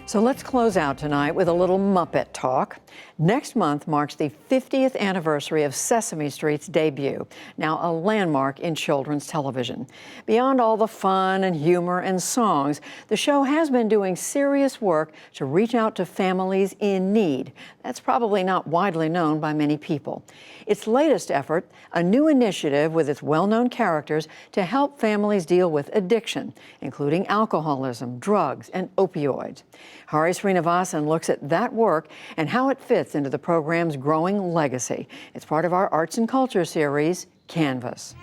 So let's close out tonight with a little Muppet talk. Next month marks the 50th anniversary of Sesame Street's debut, now a landmark in children's television. Beyond all the fun and humor and songs, the show has been doing serious work to reach out to families in need. That's probably not widely known by many people. Its latest effort, a new initiative with its well-known characters to help families deal with addiction, including alcoholism, drugs, and opioids. Hari Srinivasan looks at that work and how it fits into the program's growing legacy. It's part of our Arts and Culture series, Canvas.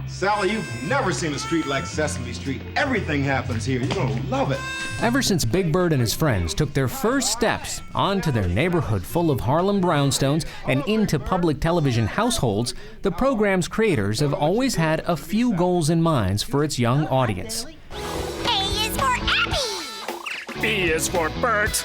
Sally, you've never seen a street like Sesame Street. Everything happens here. You're gonna love it. Ever since Big Bird and his friends took their first steps onto their neighborhood full of Harlem brownstones and into public television households, the program's creators have always had a few goals in mind for its young audience. A is for Abby! B is for Bert.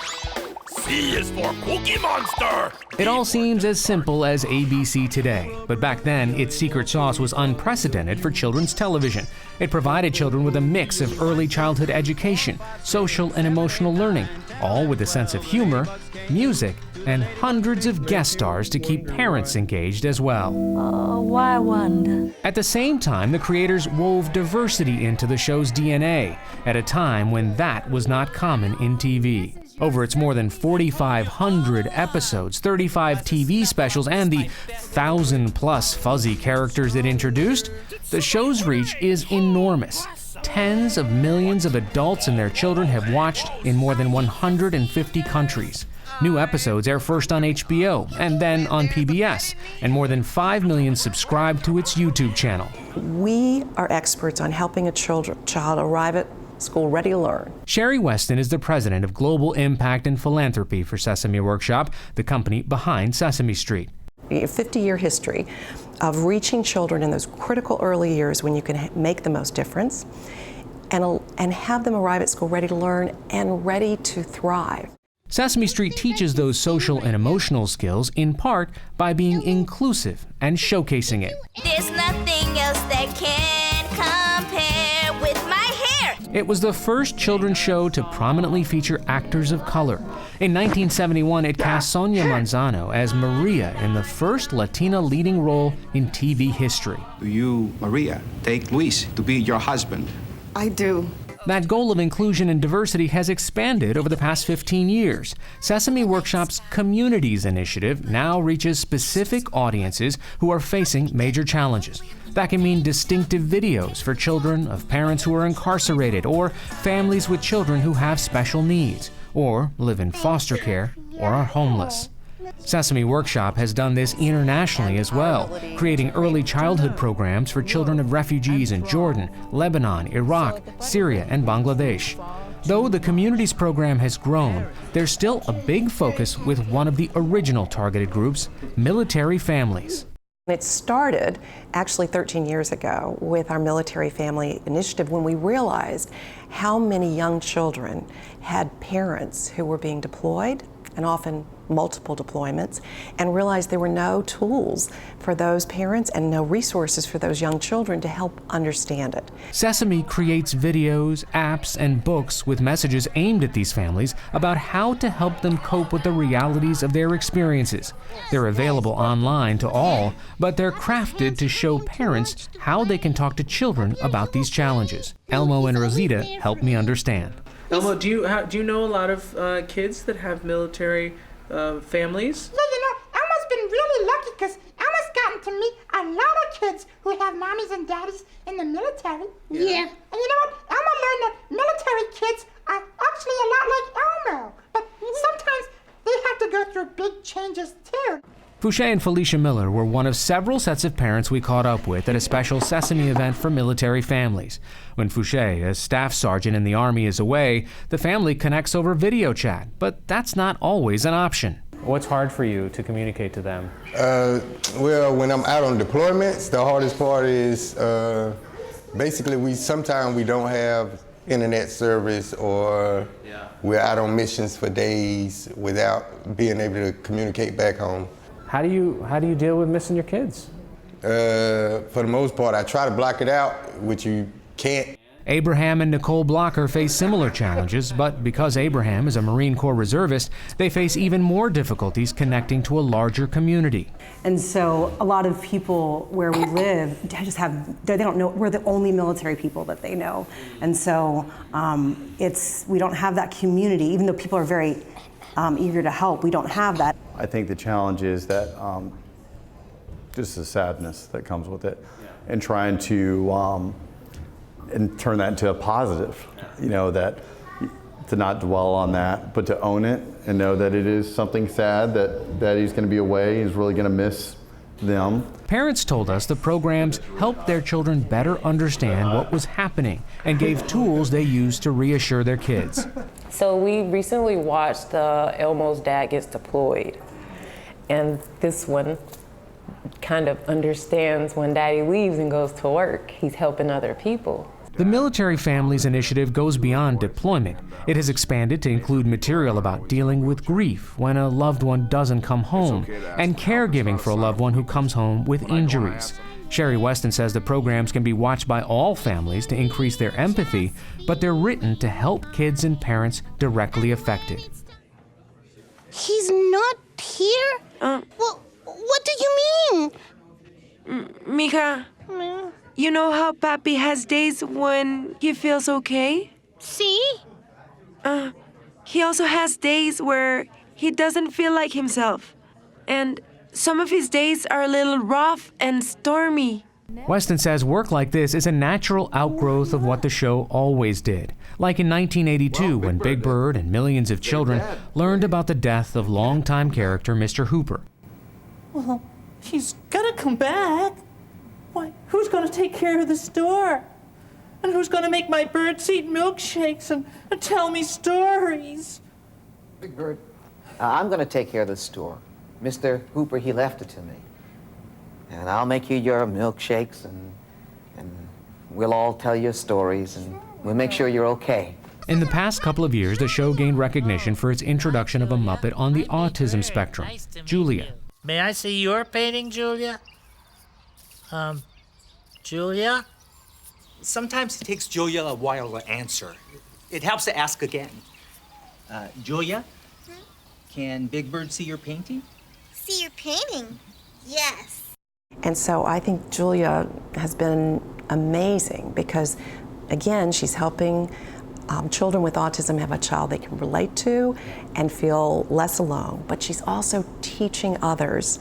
C is for Cookie Monster. It all seems as simple as ABC today, but back then its secret sauce was unprecedented for children's television. It provided children with a mix of early childhood education, social and emotional learning, all with a sense of humor, music, and hundreds of guest stars to keep parents engaged as well. Oh, why wonder? At the same time, the creators wove diversity into the show's DNA at a time when that was not common in TV. Over its more than 4,500 episodes, 35 TV specials, and the 1,000-plus fuzzy characters it introduced, the show's reach is enormous. Tens of millions of adults and their children have watched in more than 150 countries. New episodes air first on HBO and then on PBS, and more than 5 million subscribe to its YouTube channel. We are experts on helping a child arrive at school ready to learn. Sherry Weston is the president of Global Impact and Philanthropy for Sesame Workshop, the company behind Sesame Street. A 50-year history of reaching children in those critical early years when you can make the most difference and have them arrive at school ready to learn and ready to thrive. Sesame Street teaches those social and emotional skills in part by being inclusive and showcasing it. There's nothing else that can compare with my hair. It was the first children's show to prominently feature actors of color. In 1971, it cast Sonia Manzano as Maria in the first Latina leading role in TV history. Do you, Maria, take Luis to be your husband? I do. That goal of inclusion and diversity has expanded over the past 15 years. Sesame Workshop's Communities initiative now reaches specific audiences who are facing major challenges. That can mean distinctive videos for children of parents who are incarcerated, or families with children who have special needs, or live in foster care, or are homeless. Sesame Workshop has done this internationally as well, creating early childhood programs for children of refugees in Jordan, Lebanon, Iraq, Syria, and Bangladesh. Though the Communities program has grown, there's still a big focus with one of the original targeted groups, military families. It started actually 13 years ago with our Military Family Initiative when we realized how many young children had parents who were being deployed, and often multiple deployments, and realized there were no tools for those parents and no resources for those young children to help understand it. Sesame creates videos, apps, and books with messages aimed at these families about how to help them cope with the realities of their experiences. They're available online to all, but they're crafted to show parents how they can talk to children about these challenges. Elmo and Rosita help me understand. Elmo, do you know a lot of kids that have military families? Yeah, Elmo's been really lucky because Elmo's gotten to meet a lot of kids who have mommies and daddies in the military. Yeah. And you know what? Elmo learned that military kids are actually a lot like Elmo, but sometimes they have to go through big changes too. Fouché and Felicia Miller were one of several sets of parents we caught up with at a special Sesame event for military families. When Fouché, a staff sergeant in the Army, is away, the family connects over video chat, but that's not always an option. What's hard for you to communicate to them? Well, when I'm out on deployments, the hardest part is basically sometimes we don't have internet service, or we're out on missions for days without being able to communicate back home. How do you deal with missing your kids? For the most part, I try to block it out, which you can't. Abraham and Nicole Blocker face similar challenges, but because Abraham is a Marine Corps reservist, they face even more difficulties connecting to a larger community. And so a lot of people where we live they don't know, we're the only military people that they know. And so we don't have that community, even though people are very eager to help, we don't have that. I think the challenge is that just the sadness that comes with it, and trying to and turn that into a positive, that to not dwell on that, but to own it and know that it is something sad, that he's going to be away, he's really going to miss them. Parents told us the programs helped their children better understand what was happening and gave tools they used to reassure their kids. So we recently watched Elmo's dad gets deployed, and this one kind of understands when daddy leaves and goes to work, he's helping other people. The Military Families Initiative goes beyond deployment. It has expanded to include material about dealing with grief when a loved one doesn't come home, and caregiving for a loved one who comes home with injuries. Sherry Weston says the programs can be watched by all families to increase their empathy, but they're written to help kids and parents directly affected. He's not here? Well, what do you mean? Mija, you know how Papi has days when he feels okay? See? He also has days where he doesn't feel like himself. And some of his days are a little rough and stormy. Weston says work like this is a natural outgrowth of what the show always did. Like in 1982, when Big Bird and millions of children learned about the death of longtime character Mr. Hooper. Well, he's gotta come back. Why, who's gonna take care of the store? And who's gonna make my birds eat milkshakes and tell me stories? Big Bird, I'm gonna take care of the store. Mr. Hooper, he left it to me. And I'll make you your milkshakes, and we'll all tell you stories, and we'll make sure you're okay. In the past couple of years, the show gained recognition for its introduction of a Muppet on the autism spectrum, Julia. May I see your painting, Julia? Julia? Sometimes it takes Julia a while to answer. It helps to ask again. Julia, can Big Bird see your painting? See your painting? Yes. And so I think Julia has been amazing because, again, she's helping children with autism have a child they can relate to and feel less alone. But she's also teaching others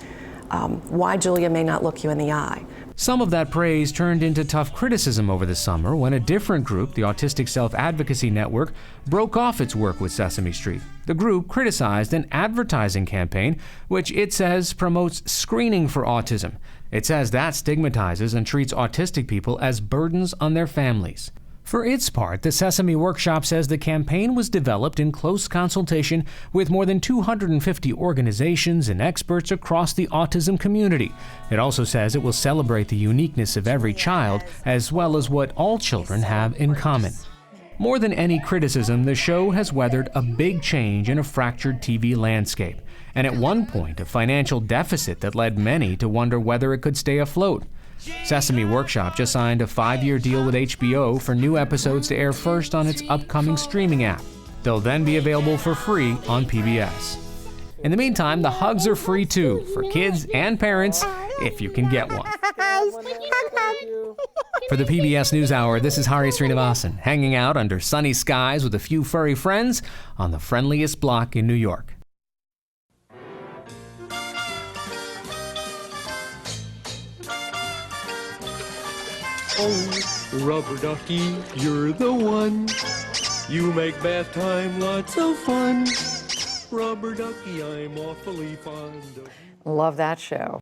why Julia may not look you in the eye. Some of that praise turned into tough criticism over the summer when a different group, the Autistic Self-Advocacy Network, broke off its work with Sesame Street. The group criticized an advertising campaign which it says promotes screening for autism. It says that stigmatizes and treats autistic people as burdens on their families. For its part, the Sesame Workshop says the campaign was developed in close consultation with more than 250 organizations and experts across the autism community. It also says it will celebrate the uniqueness of every child as well as what all children have in common. More than any criticism, the show has weathered a big change in a fractured TV landscape, and at one point a financial deficit that led many to wonder whether it could stay afloat. Sesame Workshop just signed a 5-year deal with HBO for new episodes to air first on its upcoming streaming app. They'll then be available for free on PBS. In the meantime, the hugs are free too, for kids and parents, if you can get one. For the PBS NewsHour, this is Hari Srinivasan, hanging out under sunny skies with a few furry friends on the friendliest block in New York. Oh, Rubber Ducky, you're the one. You make bath time lots of fun. Rubber Ducky, I'm awfully fond of. Love that show.